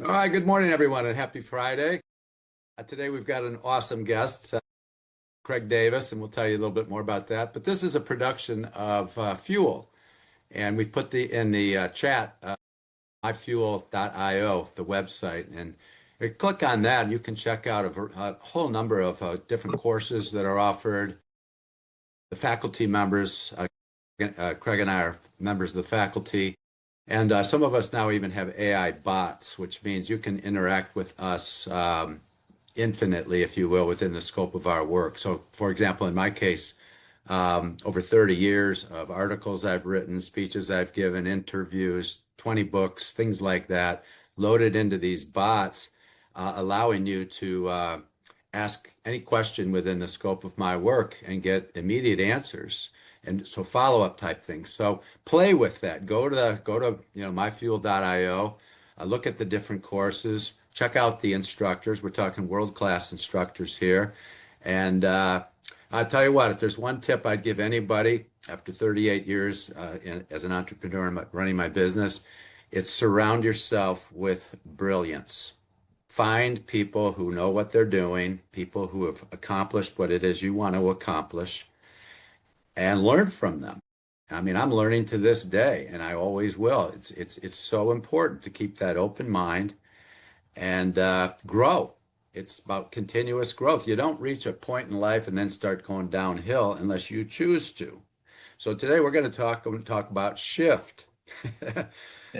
All right, good morning, everyone, and happy Friday. Today we've got an awesome guest, Craig Davis, and we'll tell you a little bit more about that. But this is a production of Fuel, and we've put the in the chat myfuel.io, the website, and you click on that, and you can check out a whole number of different courses that are offered. The faculty members, Craig and I are members of the faculty. And some of us now even have AI bots, which means you can interact with us infinitely, if you will, within the scope of our work. So, for example, in my case, over 30 years of articles I've written, speeches I've given, interviews, 20 books, things like that, loaded into these bots, allowing you to ask any question within the scope of my work and get immediate answers. And so follow-up type things. So play with that. Go to myfuel.io, look at the different courses, check out the instructors. We're talking world-class instructors here. And I'll tell you what, if there's one tip I'd give anybody after 38 years as an entrepreneur and running my business, it's surround yourself with brilliance. Find people who know what they're doing, people who have accomplished what it is you want to accomplish, and learn from them. I mean, I'm learning to this day, and I always will. It's so important to keep that open mind and grow. It's about continuous growth. You don't reach a point in life and then start going downhill unless you choose to. So today we're going to talk about shift.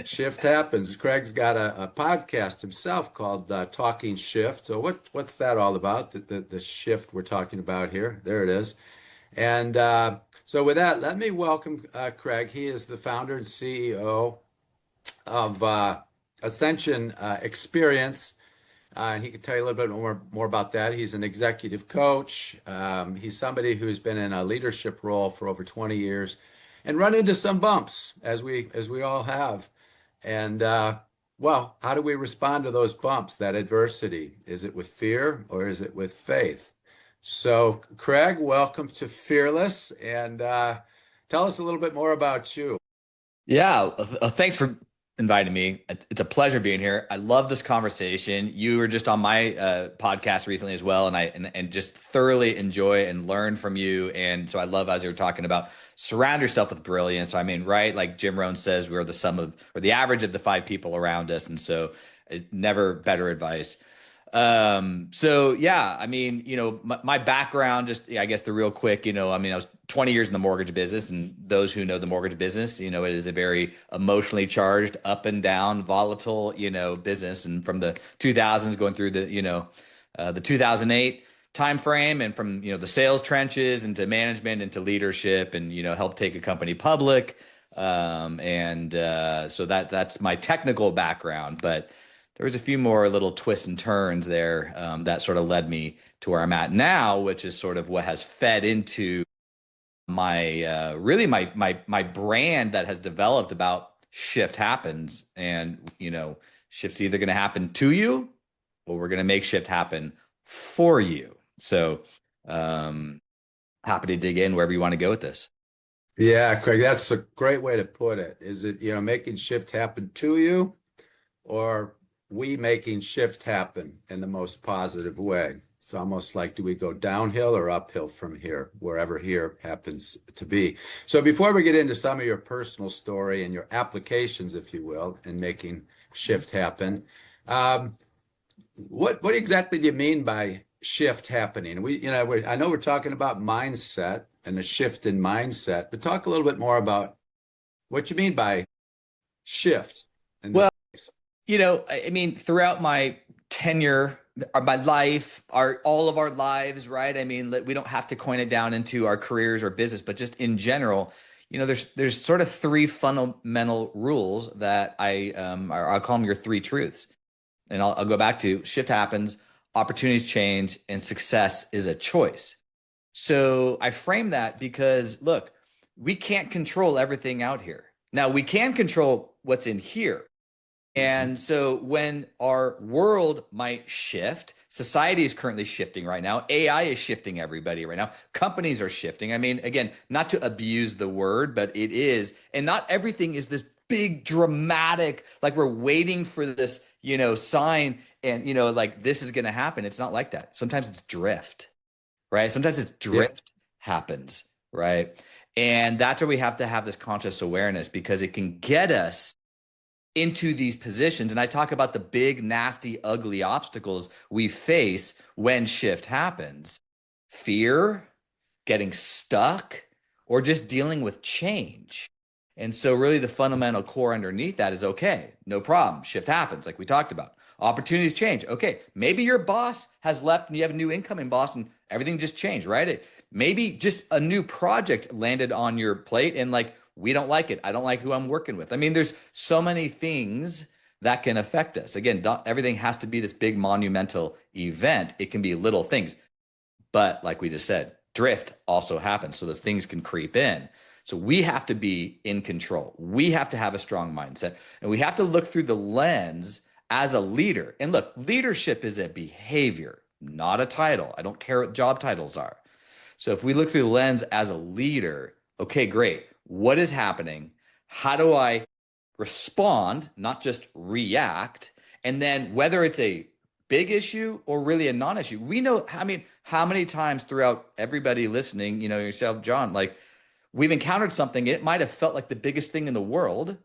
Shift happens. Craig's got a podcast himself called Talking Shift. So what's that all about? The shift we're talking about here. There it is. And so with that, let me welcome Craig. He is the founder and CEO of Ascension Experience. And he can tell you a little bit more about that. He's an executive coach. He's somebody who's been in a leadership role for over 20 years and run into some bumps, as we all have. And well, how do we respond to those bumps, that adversity? Is it with fear or is it with faith? So, Craig, welcome to Fearless, and tell us a little bit more about you. Yeah, thanks for inviting me. It's a pleasure being here. I love this conversation. You were just on my podcast recently as well, and I just thoroughly enjoy and learn from you. And so I love, as you were talking about, surround yourself with brilliance. I mean, right? Like Jim Rohn says, we're the sum of, or the average of the five people around us, and so never better advice. So yeah, I mean, my background, just, I guess the real quick, I mean, I was 20 years in the mortgage business, and those who know the mortgage business, it is a very emotionally charged, up and down, volatile, business. And from the 2000s going through the 2008 time frame, and from, the sales trenches into management, into leadership, and, help take a company public. So that's my technical background, but there was a few more little twists and turns there that sort of led me to where I'm at now, which is sort of what has fed into my really my brand that has developed about shift happens. And shift's either going to happen to you, or we're going to make shift happen for you. So happy to dig in wherever you want to go with this. Yeah, Craig, that's a great way to put it. Is it, making shift happen to you, or we making shift happen in the most positive way? It's almost like, do we go downhill or uphill from here, wherever here happens to be? So before we get into some of your personal story and your applications, if you will, in making shift happen, um, what exactly do you mean by shift happening? I know we're talking about mindset and a shift in mindset, but talk a little bit more about what you mean by shift in this Well, case. I mean, throughout my tenure, my life, all of our lives, right? I mean, we don't have to coin it down into our careers or business, but just in general, there's sort of three fundamental rules that I'll call them your three truths. And I'll go back to: shift happens, opportunities change, and success is a choice. So I frame that because, look, we can't control everything out here. Now, we can control what's in here. Mhm. And so when our world might shift, society is currently shifting right now. AI is shifting everybody right now. Companies are shifting. I mean, again, not to abuse the word, but it is. And not everything is this big dramatic, like we're waiting for this, sign and, like this is going to happen. It's not like that. Sometimes it's drift, right? Sometimes it's Yeah. drift happens, right? And that's where we have to have this conscious awareness because it can get us into these positions. And I talk about the big, nasty, ugly obstacles we face when shift happens. Fear, getting stuck, or just dealing with change. And so really the fundamental core underneath that is okay, no problem. Shift happens like we talked about. Opportunities change. Okay, maybe your boss has left and you have a new incoming boss and everything just changed, right? Maybe just a new project landed on your plate and like, we don't like it. I don't like who I'm working with. I mean, there's so many things that can affect us. Again, everything has to be this big monumental event. It can be little things. But like we just said, drift also happens. So those things can creep in. So we have to be in control. We have to have a strong mindset and we have to look through the lens as a leader. And look, leadership is a behavior, not a title. I don't care what job titles are. So if we look through the lens as a leader, okay, great. What is happening? How do I respond, not just react? And then whether it's a big issue or really a non-issue, we know, I mean, how many times throughout everybody listening, yourself, John, like we've encountered something, it might have felt like the biggest thing in the world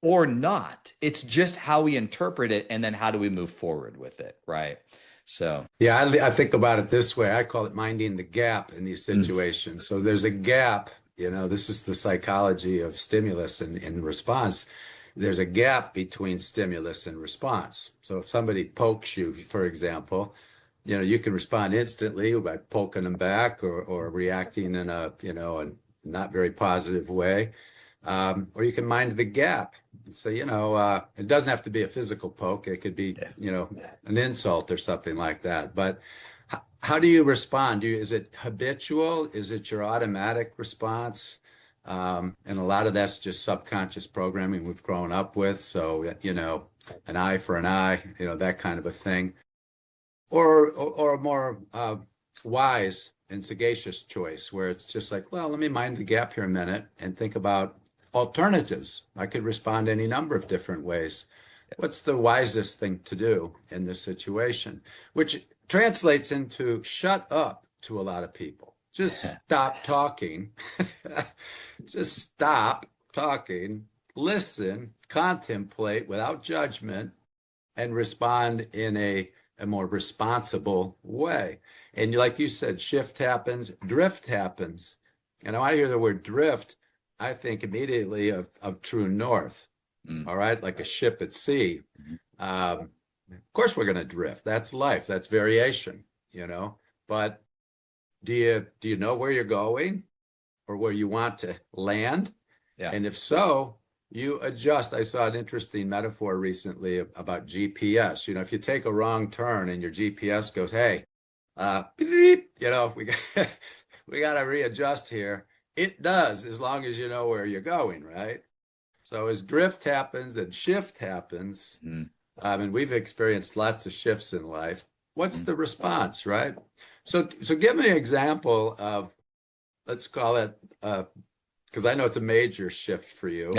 or not. It's just how we interpret it and then how do we move forward with it, right? So, Yeah, I think about it this way. I call it minding the gap in these mm, situations. So there's a gap, this is the psychology of stimulus and response. There's a gap between stimulus and response. So if somebody pokes you, for example, you can respond instantly by poking them back or reacting in a not very positive way. Or you can mind the gap. So, it doesn't have to be a physical poke. It could be, an insult or something like that. But how do you respond? Is it habitual? Is it your automatic response? And a lot of that's just subconscious programming we've grown up with. So, an eye for an eye, that kind of a thing. Or a more wise and sagacious choice where it's just like, well, let me mind the gap here a minute and think about alternatives. I could respond any number of different ways. What's the wisest thing to do in this situation? Which translates into shut up to a lot of people. Just stop talking. Just stop talking. Listen, contemplate without judgment, and respond in a more responsible way. And like you said, shift happens, drift happens. And when I hear the word drift, I think immediately of true north. All right, like a ship at sea. Of course, we're going to drift. That's life. That's variation. But do you know where you're going or where you want to land? yeah. And if so, you adjust. I saw an interesting metaphor recently about GPS. If you take a wrong turn and your GPS goes, "Hey, beep, we we got to readjust here." It does, as long as you know where you're going, right? So as drift happens and shift happens, and we've experienced lots of shifts in life. What's the response, right? So give me an example of, let's call it, because I know it's a major shift for you.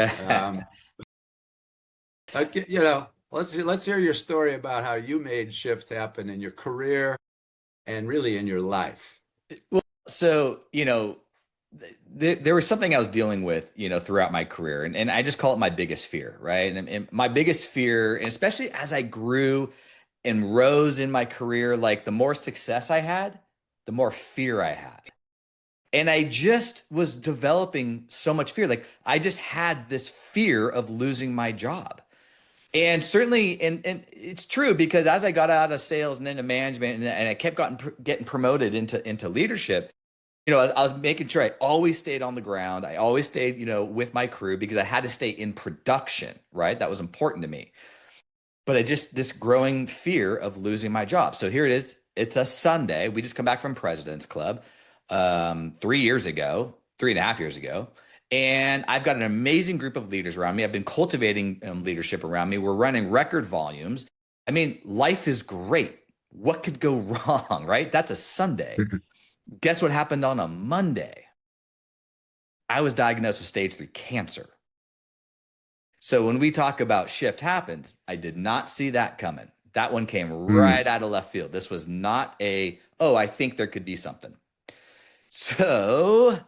Let's hear your story about how you made shift happen in your career and really in your life. Well, so, there was something I was dealing with, throughout my career, and I just call it my biggest fear, right? And my biggest fear, and especially as I grew and rose in my career, like the more success I had, the more fear I had. And I just was developing so much fear. Like I just had this fear of losing my job. And certainly, and it's true because as I got out of sales and into management and I kept getting promoted into leadership, I was making sure I always stayed on the ground. I always stayed, with my crew because I had to stay in production, right? That was important to me. But this growing fear of losing my job. So here it is. It's a Sunday. We just come back from President's Club 3 years ago, 3.5 years ago. And I've got an amazing group of leaders around me. I've been cultivating leadership around me. We're running record volumes. I mean, life is great. What could go wrong, right? That's a Sunday. Guess what happened on a Monday? I was diagnosed with stage 3 cancer. So when we talk about shift happens, I did not see that coming. That one came Mm. right out of left field. This was not a, oh, I think there could be something. So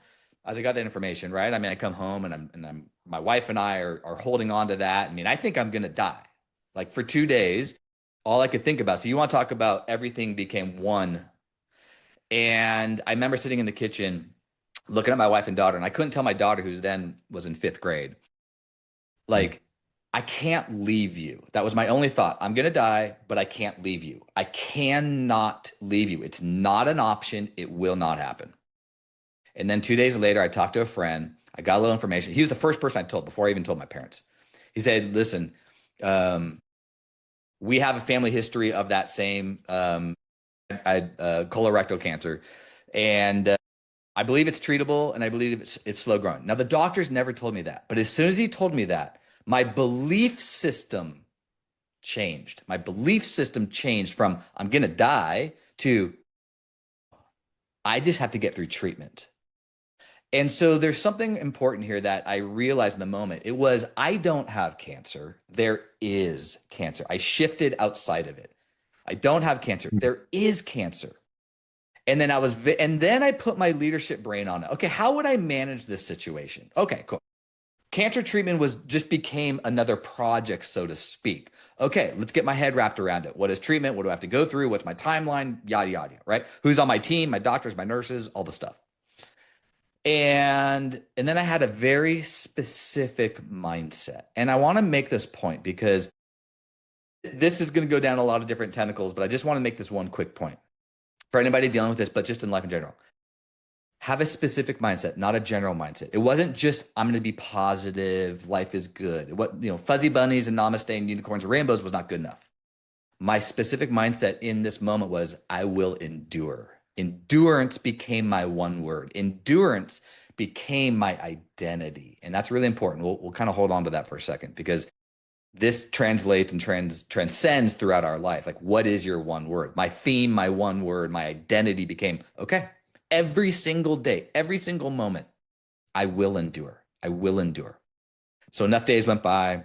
as I got that information, right? I mean, I come home and my wife and I are holding on to that. I mean, I think I'm going to die. Like for 2 days, all I could think about. So you want to talk about everything became one. And I remember sitting in the kitchen looking at my wife and daughter, and I couldn't tell my daughter, who's then was in fifth grade, Mm. like, I can't leave you. That was my only thought. I'm going to die, but I can't leave you. I cannot leave you. It's not an option. It will not happen. And then 2 days later, I talked to a friend. I got a little information. He was the first person I told before I even told my parents. He said, listen, we have a family history of that same colorectal cancer. And I believe it's treatable and I believe it's slow growing. Now, the doctors never told me that. But as soon as he told me that, my belief system changed. My belief system changed from I'm going to die to I just have to get through treatment. And so there's something important here that I realized in the moment. It was, I don't have cancer. There is cancer. I shifted outside of it. I don't have cancer. There is cancer. And then and then I put my leadership brain on it. Okay, how would I manage this situation? Okay, cool. Cancer treatment just became another project, so to speak. Okay, let's get my head wrapped around it. What is treatment? What do I have to go through? What's my timeline? Yada, yada, right? Who's on my team? My doctors, my nurses, all the stuff. And then I had a very specific mindset. And I want to make this point because this is going to go down a lot of different tentacles, but I just want to make this one quick point for anybody dealing with this, but just in life in general. Have a specific mindset, not a general mindset. It wasn't just, I'm going to be positive, life is good. What, fuzzy bunnies and namaste and unicorns and rainbows was not good enough. My specific mindset in this moment was, I will endure. Endurance became my one word. Endurance became my identity. And that's really important. We'll kind of hold on to that for a second because this translates and transcends throughout our life. Like, what is your one word? My theme, my one word, my identity became, okay, every single day, every single moment, I will endure. I will endure. So enough days went by,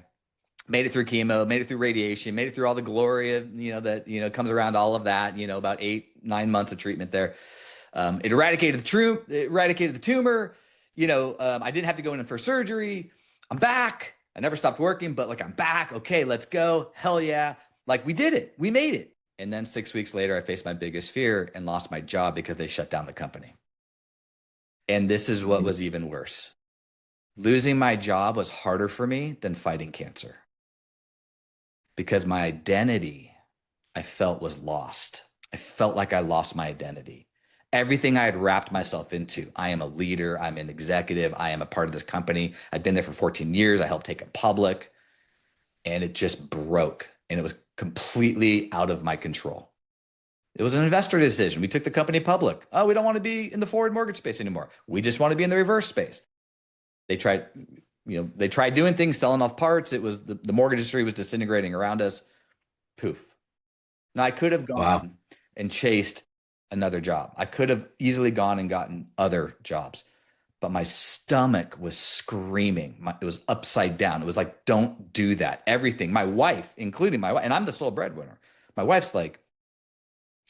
made it through chemo, made it through radiation, made it through all the glory of, that, comes around all of that, about 8-9 months of treatment there. It eradicated the tumor. I didn't have to go in for surgery. I'm back. I never stopped working, but like, I'm back. Okay, let's go. Hell yeah. Like, we did it. We made it. And then 6 weeks later, I faced my biggest fear and lost my job because they shut down the company. And this is what was even worse. Losing my job was harder for me than fighting cancer because my identity, I felt, was lost. I felt like I lost my identity. Everything I had wrapped myself into. I am a leader. I'm an executive. I am a part of this company. I've been there for 14 years. I helped take it public. And it just broke. And it was completely out of my control. It was an investor decision. We took the company public. Oh, we don't want to be in the forward mortgage space anymore. We just want to be in the reverse space. They tried doing things, selling off parts. It was the mortgage industry was disintegrating around us. Poof. Now, I could have gone and chased another job. I could have easily gone and gotten other jobs, but my stomach was screaming. It was upside down. It was like, don't do that. Everything, my wife, including my wife, and I'm the sole breadwinner. My wife's like,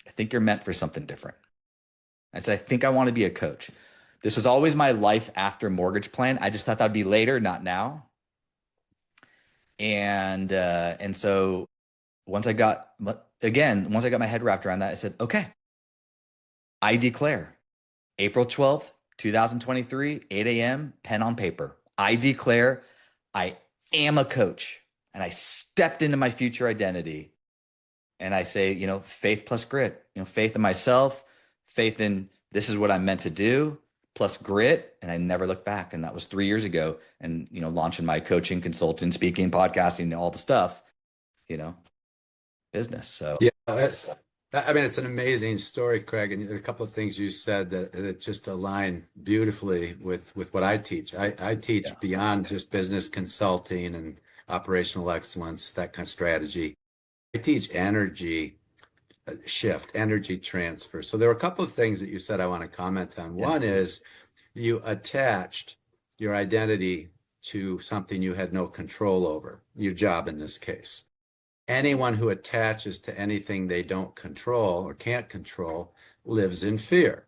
I think you're meant for something different. I said, I think I want to be a coach. This was always my life after mortgage plan. I just thought that'd be later, not now. And so once I got my head wrapped around that, I said, okay, I declare April 12th, 2023, 8 a.m., pen on paper. I declare I am a coach, and I stepped into my future identity. And I say, faith plus grit, faith in myself, faith in this is what I'm meant to do, plus grit. And I never looked back. And that was 3 years ago. And, launching my coaching, consulting, speaking, podcasting, all the stuff, business. So Yeah, it's an amazing story, Craig. And there are a couple of things you said that just align beautifully with what I teach. I teach beyond just business consulting and operational excellence, that kind of strategy. I teach energy shift, energy transfer. So there are a couple of things that you said I want to comment on. One is you attached your identity to something you had no control over, your job in this case. Anyone who attaches to anything they don't control or can't control lives in fear.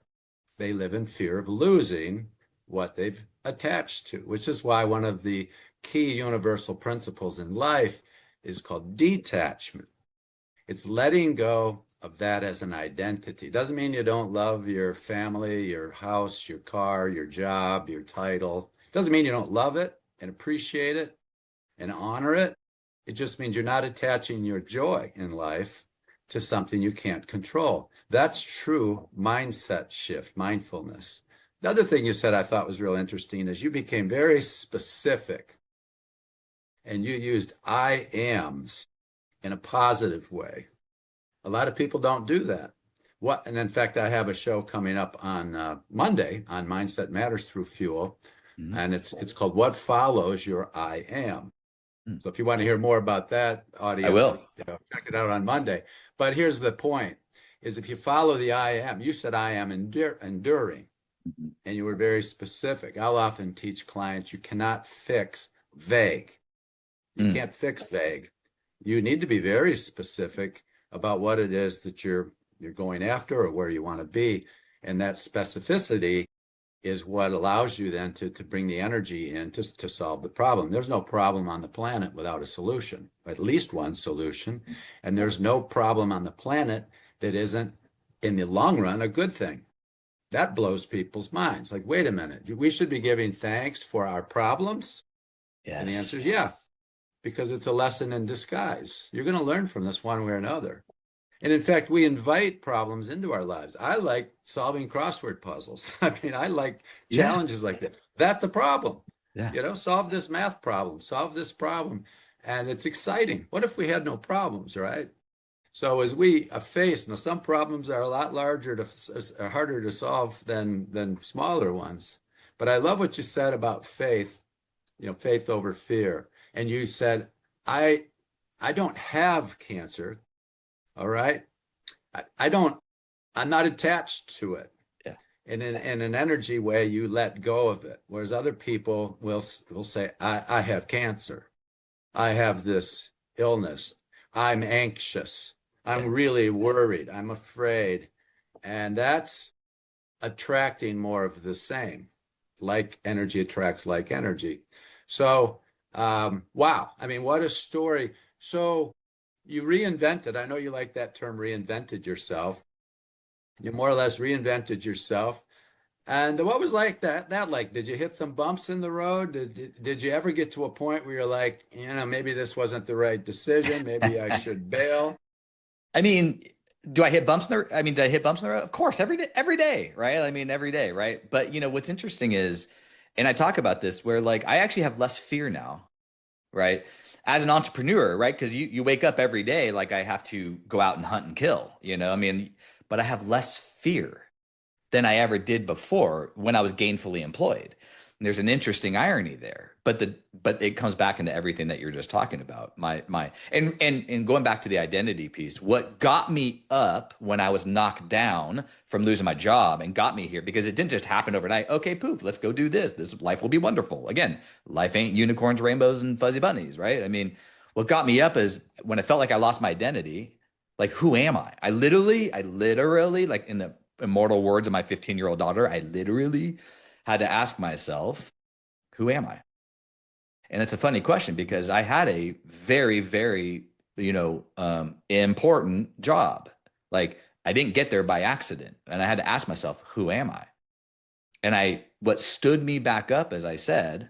They live in fear of losing what they've attached to, which is why one of the key universal principles in life is called detachment. It's letting go of that as an identity. Doesn't mean you don't love your family, your house, your car, your job, your title. Doesn't mean you don't love it and appreciate it and honor it. It just means you're not attaching your joy in life to something you can't control. That's true mindset shift, mindfulness. The other thing you said I thought was real interesting is you became very specific and you used I ams in a positive way. A lot of people don't do that. And in fact, I have a show coming up on Monday on Mindset Matters Through Fuel, and it's called What Follows Your I Am. So if you want to hear more about that, audience, I will. Check it out on Monday. But here's the point, is if you follow the I am, you said I am enduring, and you were very specific. I'll often teach clients you cannot fix vague. You can't fix vague. You need to be very specific about what it is that you're going after or where you want to be. And that specificity is what allows you then to bring the energy in to solve the problem. There's no problem on the planet without a solution, at least one solution. And there's no problem on the planet that isn't, in the long run, a good thing. That blows people's minds. Like, wait a minute, we should be giving thanks for our problems? Yes. And the answer is yeah, because it's a lesson in disguise. You're going to learn from this one way or another. And in fact, we invite problems into our lives. I like solving crossword puzzles. I mean, I like challenges like that. That's a problem. Yeah. Solve this math problem, solve this problem. And it's exciting. What if we had no problems, right? So as we face, now some problems are a lot harder to solve than smaller ones. But I love what you said about faith, faith over fear. And you said, I don't have cancer. All right. I'm not attached to it. Yeah. And in an energy way, you let go of it. Whereas other people will say, I have cancer. I have this illness. I'm anxious. I'm really worried. I'm afraid. And that's attracting more of the same. Like energy attracts like energy. So, wow. I mean, what a story. So, you reinvented. I know you like that term, reinvented yourself. You more or less reinvented yourself. And what was like that like? Did you hit some bumps in the road? Did you ever get to a point where you're like, maybe this wasn't the right decision. Maybe I should bail? I mean, did I hit bumps in the road? Of course, every day, right? I mean, every day, right? But what's interesting is, and I talk about this where like, I actually have less fear now, right? As an entrepreneur, right? Because you wake up every day like I have to go out and hunt and kill, I mean, but I have less fear than I ever did before when I was gainfully employed. And there's an interesting irony there, but it comes back into everything that you're just talking about. And going back to the identity piece, what got me up when I was knocked down from losing my job and got me here, because it didn't just happen overnight. Okay, poof, let's go do this. This life will be wonderful. Again, life ain't unicorns, rainbows, and fuzzy bunnies, right? I mean, what got me up is when I felt like I lost my identity. Like, who am I? I literally, like in the immortal words of my 15-year-old daughter, I literally had to ask myself, who am I? And it's a funny question because I had a very, very, important job. Like, I didn't get there by accident. And I had to ask myself, who am I? And what stood me back up, as I said,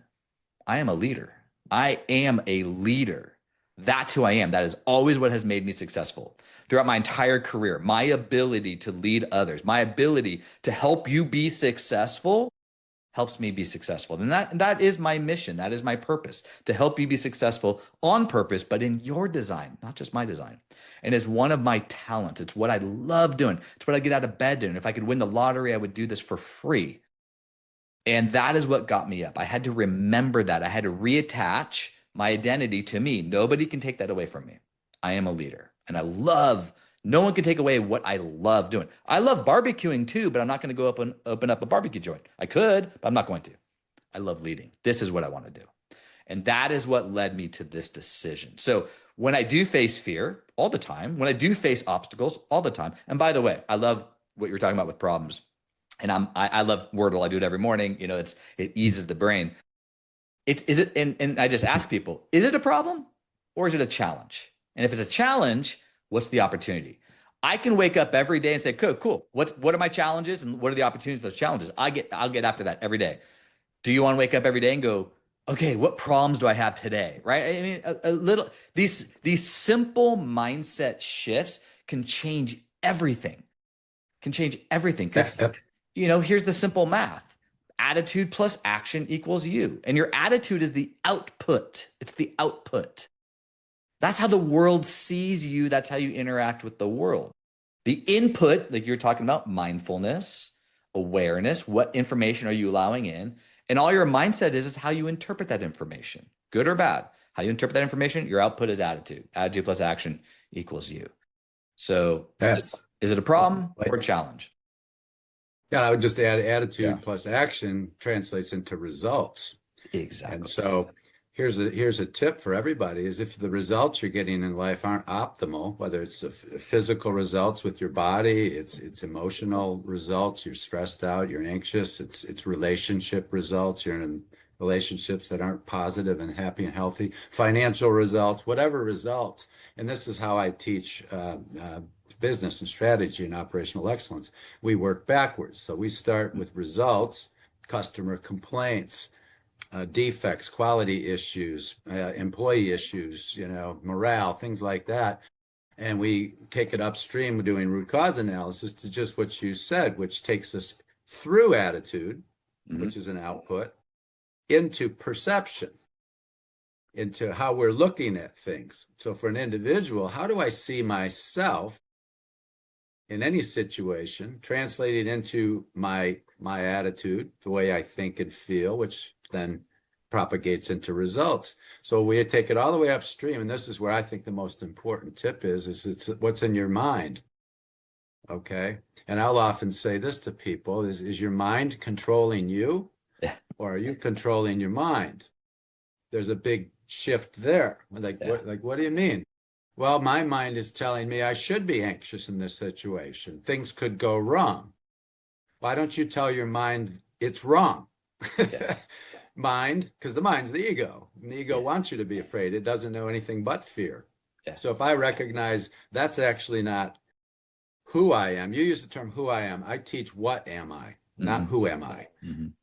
I am a leader. I am a leader. That's who I am. That is always what has made me successful throughout my entire career. My ability to lead others, my ability to help you be successful helps me be successful. And that is my mission. That is my purpose, to help you be successful on purpose, but in your design, not just my design. And it's one of my talents. It's what I love doing. It's what I get out of bed doing. If I could win the lottery, I would do this for free. And that is what got me up. I had to remember that. I had to reattach my identity to me. Nobody can take that away from me. I am a leader. And no one can take away what I love doing. I love barbecuing too, but I'm not going to open up a barbecue joint. I could, but I'm not going to. I love leading. This is what I want to do. And that is what led me to this decision. So when I do face fear all the time, when I do face obstacles all the time, and by the way, I love what you're talking about with problems. And I love Wordle. I do it every morning. It eases the brain. And I just ask people, is it a problem or is it a challenge? And if it's a challenge, what's the opportunity? I can wake up every day and say, cool. What are my challenges and what are the opportunities for those challenges? I'll get after that every day. Do you want to wake up every day and go, okay, what problems do I have today? Right? I mean, a little, these simple mindset shifts can change everything. Because, here's the simple math. Attitude plus action equals you. And your attitude is the output. It's the output. That's how the world sees you. That's how you interact with the world. The input, like you're talking about, mindfulness, awareness, what information are you allowing in? And all your mindset is how you interpret that information, good or bad. How you interpret that information, your output is attitude. Attitude plus action equals you. So is it a problem or a challenge? Yeah, I would just add attitude plus action translates into results. Exactly. And so here's a tip for everybody is if the results you're getting in life aren't optimal, whether it's physical results with your body, it's emotional results, you're stressed out, you're anxious, it's relationship results, you're in relationships that aren't positive and happy and healthy, financial results, whatever results. And this is how I teach business and strategy and operational excellence. We work backwards. So we start with results, customer complaints, defects, quality issues, employee issues, morale, things like that. And we take it upstream doing root cause analysis to just what you said, which takes us through attitude, which is an output, into perception, into how we're looking at things. So for an individual, how do I see myself in any situation, translating into my attitude, the way I think and feel, which then propagates into results. So we take it all the way upstream, and this is where I think the most important tip is it's what's in your mind. Okay. And I'll often say this to people is your mind controlling you, or are you controlling your mind? There's a big shift there. What do you mean? Well, my mind is telling me I should be anxious in this situation. Things could go wrong. Why don't you tell your mind it's wrong? Mind, because the mind's the ego. And the ego wants you to be afraid. It doesn't know anything but fear. So if I recognize that's actually not who I am, you use the term who I am. I teach what am I, not who am I,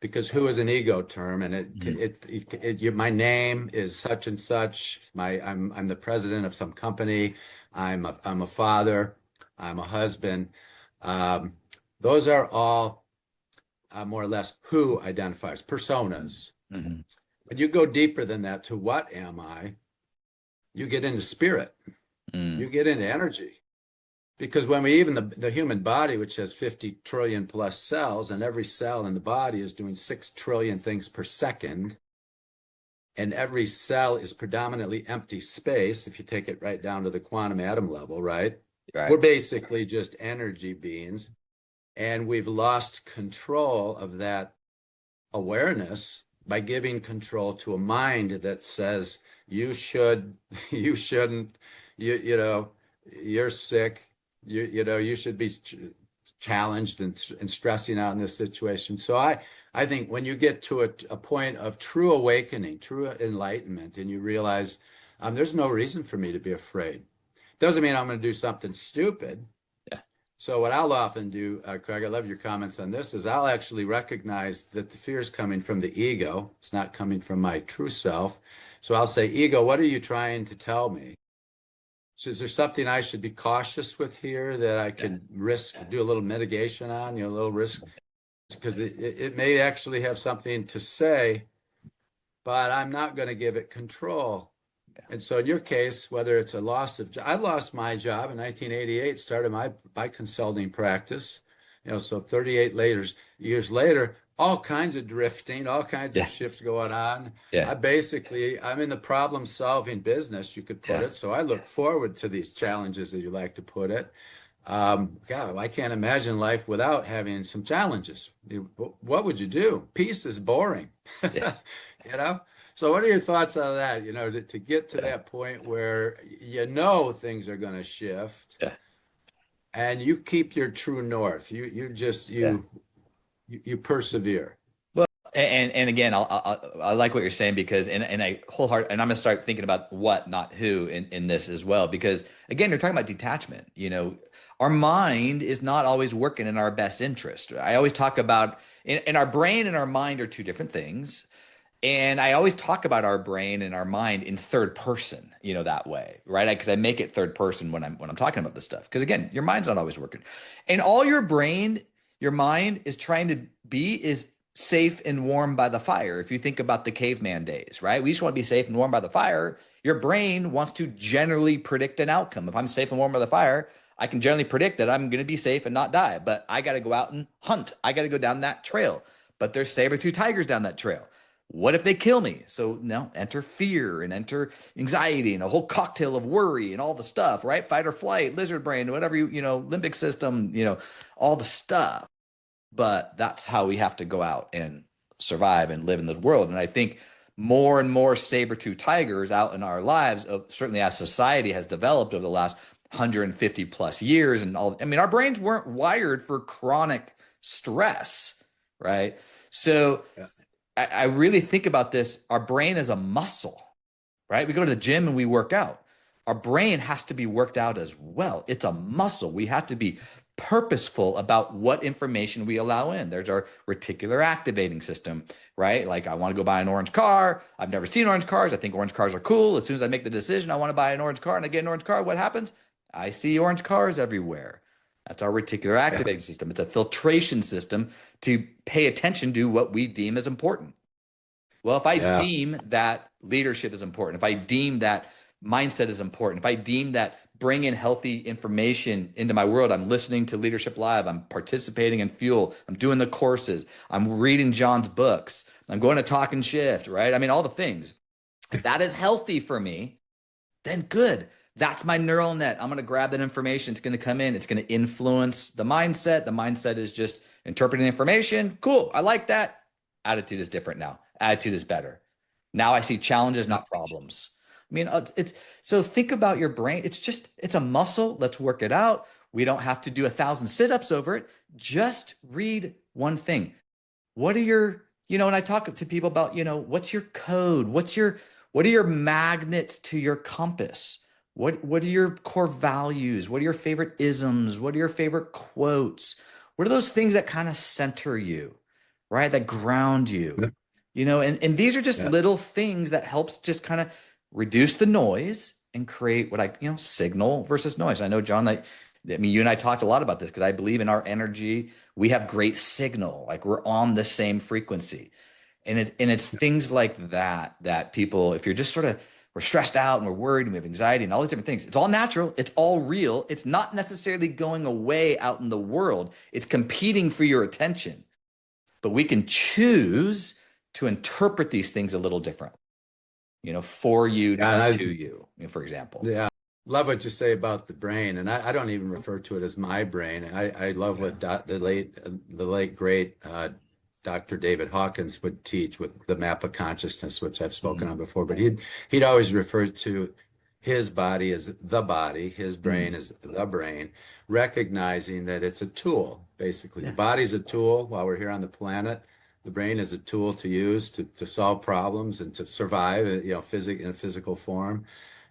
because who is an ego term, and my name is such and such. I'm the president of some company. I'm a father. I'm a husband. Those are all more or less who identifiers, personas. When you go deeper than that to what am I, you get into spirit. You get into energy. Because when we even the human body, which has 50 trillion plus cells, and every cell in the body is doing 6 trillion things per second, and every cell is predominantly empty space, if you take it right down to the quantum atom level, right? We're basically just energy beings, and we've lost control of that awareness by giving control to a mind that says you shouldn't, you're sick. You should be challenged and stressing out in this situation. So I think when you get to a point of true awakening, true enlightenment, and you realize there's no reason for me to be afraid. Doesn't mean I'm going to do something stupid. So what I'll often do, Craig, I love your comments on this, is I'll actually recognize that the fear is coming from the ego. It's not coming from my true self. So I'll say, ego, what are you trying to tell me? So is there something I should be cautious with here that I could do a little mitigation on, a little risk? Because it may actually have something to say, but I'm not going to give it control. And so in your case, whether it's a loss of job, I lost my job in 1988, started my consulting practice, so 38 years later, all kinds of drifting, all kinds of shifts going on. I'm in the problem solving business, you could put it. So I look forward to these challenges, that you like to put it. God, I can't imagine life without having some challenges. What would you do? Peace is boring, So what are your thoughts on that? To get to Yeah. that point where things are going to shift Yeah. and you keep your true north. You just Yeah. you persevere. Well, and again, I like what you're saying because and I wholeheart and I'm gonna start thinking about what, not who, in this as well because again, you're talking about detachment. Our mind is not always working in our best interest. I always talk about in our brain and our mind are two different things. And I always talk about our brain and our mind in third person, that way, right? Because I make it third person when I'm talking about this stuff. Because again, your mind's not always working, and all your mind is trying to be is safe and warm by the fire. If you think about the caveman days, right? We just want to be safe and warm by the fire. Your brain wants to generally predict an outcome. If I'm safe and warm by the fire, I can generally predict that I'm going to be safe and not die. But I got to go out and hunt. I got to go down that trail. But there's saber-tooth tigers down that trail. What if they kill me? So now enter fear and enter anxiety and a whole cocktail of worry and all the stuff, right? Fight or flight, lizard brain, whatever limbic system, all the stuff. But that's how we have to go out and survive and live in this world. And I think more and more saber-tooth tigers out in our lives, certainly as society has developed over the last 150 plus years and all. I mean, our brains weren't wired for chronic stress, right? So Yeah. I really think about this. Our brain is a muscle, right? We go to the gym and we work out. Our brain has to be worked out as well. It's a muscle. We have to be purposeful about what information we allow in. There's our reticular activating system, right? Like I want to go buy an orange car. I've never seen orange cars. I think orange cars are cool. As soon as I make the decision, I want to buy an orange car and I get an orange car, what happens? I see orange cars everywhere. That's our reticular Yeah. activating system. It's a filtration system to pay attention to what we deem as important. Well, if I Yeah. deem that leadership is important, if I deem that mindset is important, if I deem that bringing healthy information into my world, I'm listening to Leadership Live, I'm participating in Fuel, I'm doing the courses, I'm reading John's books, I'm going to Talk and Shift, right? I mean, all the things. If that is healthy for me, then good. That's my neural net. I'm going to grab that information. It's going to come in. It's going to influence the mindset. The mindset is just interpreting the information. Cool. I like that. Attitude is different now. Attitude is better. Now I see challenges, not problems. I mean, it's so think about your brain. It's a muscle. Let's work it out. We don't have to do 1,000 sit-ups over it. Just read one thing. What are your, and I talk to people about, what's your code? What are your magnets to your compass? What are your core values? What are your favorite isms? What are your favorite quotes? What are those things that kind of center you, right? That ground you, and these are just Yeah. little things that helps just kind of reduce the noise and create what signal versus noise. I know, John, I mean, you and I talked a lot about this because I believe in our energy. We have great signal, like we're on the same frequency. And it's things like that people, if you're just sort of, we're stressed out and we're worried and we have anxiety and all these different things. It's all natural. It's all real. It's not necessarily going away out in the world. It's competing for your attention. But we can choose to interpret these things a little different, for you, Yeah. And not I to you, for example. Yeah, love what you say about the brain, and I don't even refer to it as my brain. I love Yeah. what the late great Dr. David Hawkins would teach with the map of consciousness, which I've spoken Mm, on before. But he'd always refer to his body as the body, his mm, brain as the brain, recognizing that it's a tool. Basically, the yeah. body's a tool while we're here on the planet. The brain is a tool to use to solve problems and to survive, in a physical form.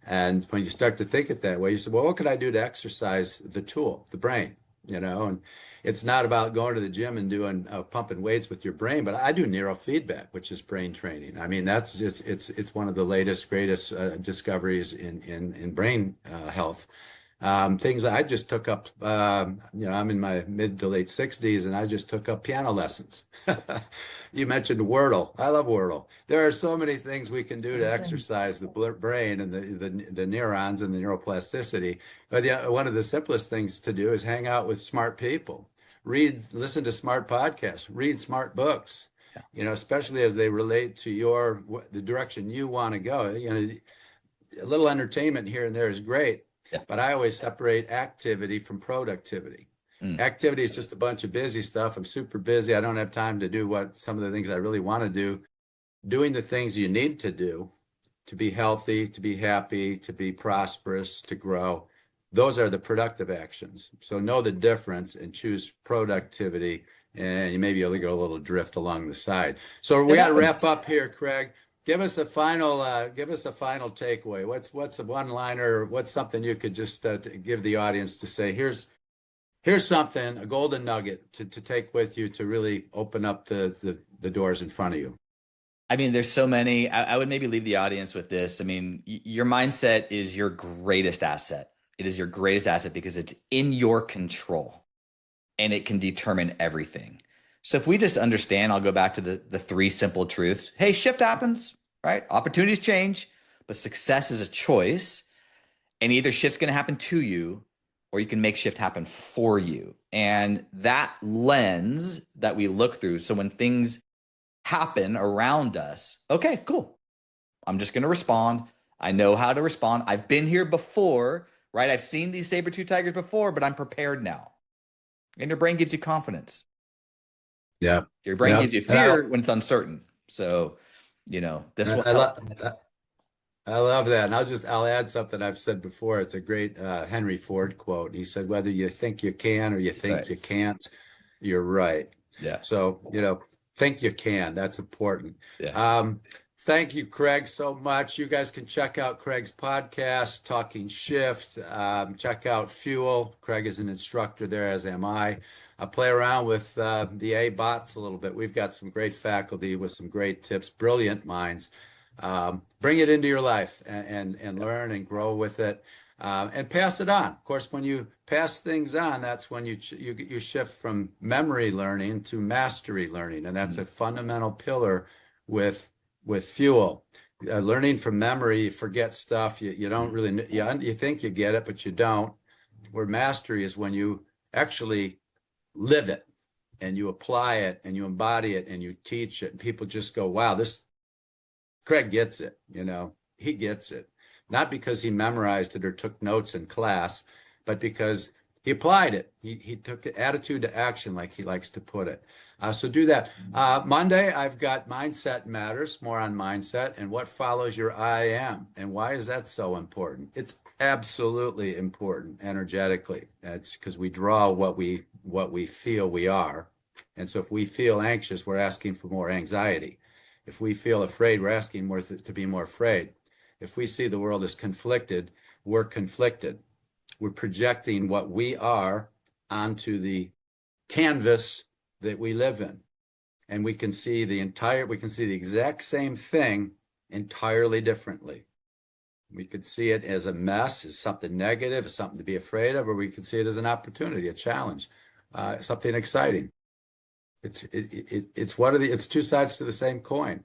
And when you start to think it that way, you say, well, what could I do to exercise the tool, the brain? And it's not about going to the gym and doing pumping weights with your brain, but I do neurofeedback, which is brain training. I mean, it's one of the latest, greatest discoveries in brain health. Things I just took up, I'm in my mid to late 60s and I just took up piano lessons. You mentioned Wordle. I love Wordle. There are so many things we can do to exercise the brain and the neurons and the neuroplasticity. But one of the simplest things to do is hang out with smart people, listen to smart podcasts, read smart books, Yeah. Especially as they relate to the direction you want to go. A little entertainment here and there is great, Yeah. but I always separate activity from productivity. Mm, Activity is just a bunch of busy stuff. I'm super busy. I don't have time to do some of the things I really want to do. doing the things you need to do to be healthy, to be happy, to be prosperous, to grow. Those are the productive actions. So know the difference and choose productivity, and you maybe you'll get a little drift along the side. So we It got to wrap happens. up here, Craig. Give us a final takeaway. What's a one liner? What's something you could just to give the audience to say? Here's something, a golden nugget to take with you to really open up the doors in front of you. I mean, there's so many. I would maybe leave the audience with this. I mean, your mindset is your greatest asset. It is your greatest asset because it's in your control and it can determine everything. So if we just understand, I'll go back to the three simple truths. Hey, shift happens, right? Opportunities change, but success is a choice. And either shift's going to happen to you or you can make shift happen for you. And that lens that we look through. So when things happen around us, okay, cool. I'm just going to respond. I know how to respond. I've been here before, right? I've seen these saber-tooth tigers before, but I'm prepared now. And your brain gives you confidence. Yeah. Your brain Yeah. gives you And fear when it's uncertain. So, this will I help. love I love that. And I'll add something I've said before. It's a great Henry Ford quote. He said, whether you think you can or you That's right. think you can't, you're right. Yeah. So, think you can. That's important. Yeah. Um, Thank you, Craig, so much. You guys can check out Craig's podcast, Talking Shift. Check out Fuel. Craig is an instructor there, as am I. I play around with the A bots a little bit. We've got some great faculty with some great tips, brilliant minds. Bring it into your life and Yeah. learn and grow with it. And pass it on. Of course, when you pass things on, that's when you shift from memory learning to mastery learning, and that's Mhm. a fundamental pillar with fuel. Learning from memory, you forget stuff. You don't really you think you get it, but you don't. Where mastery is when you actually live it and you apply it and you embody it and you teach it, and people just go, "Wow, this Craig gets it." He gets it. Not because he memorized it or took notes in class, but because he applied it. He took attitude to action, like he likes to put it. So do that. Monday, I've got Mindset Matters, more on mindset and what follows your I am. And why is that so important? It's absolutely important energetically. It's because we draw what we feel we are. And so if we feel anxious, we're asking for more anxiety. If we feel afraid, we're asking more to be more afraid. If we see the world as conflicted, we're conflicted. We're projecting what we are onto the canvas that we live in. And we can see the exact same thing entirely differently. We could see it as a mess, as something negative, as something to be afraid of, or we could see it as an opportunity, a challenge, something exciting. It's two sides to the same coin.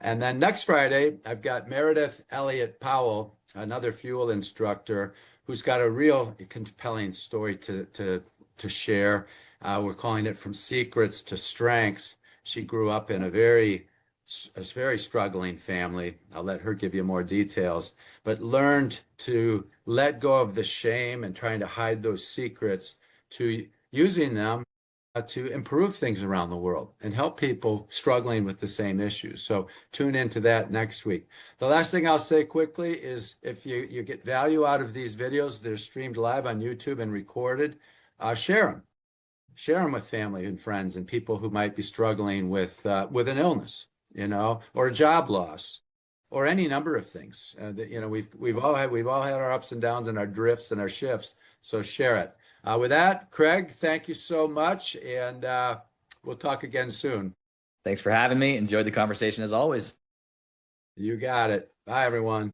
And then next Friday, I've got Meredith Elliott Powell, another fuel instructor, who's got a real compelling story to share. We're calling it From Secrets to Strengths. She grew up in a very struggling family. I'll let her give you more details, but learned to let go of the shame and trying to hide those secrets to using them to improve things around the world and help people struggling with the same issues. So tune into that next week. The last thing I'll say quickly is if you get value out of these videos, they're streamed live on YouTube and recorded, share them. Share them with family and friends and people who might be struggling with an illness, or a job loss, or any number of things. We've all had our ups and downs and our drifts and our shifts. So share it. With that, Craig, thank you so much, and we'll talk again soon. Thanks for having me. Enjoyed the conversation as always. You got it. Bye, everyone.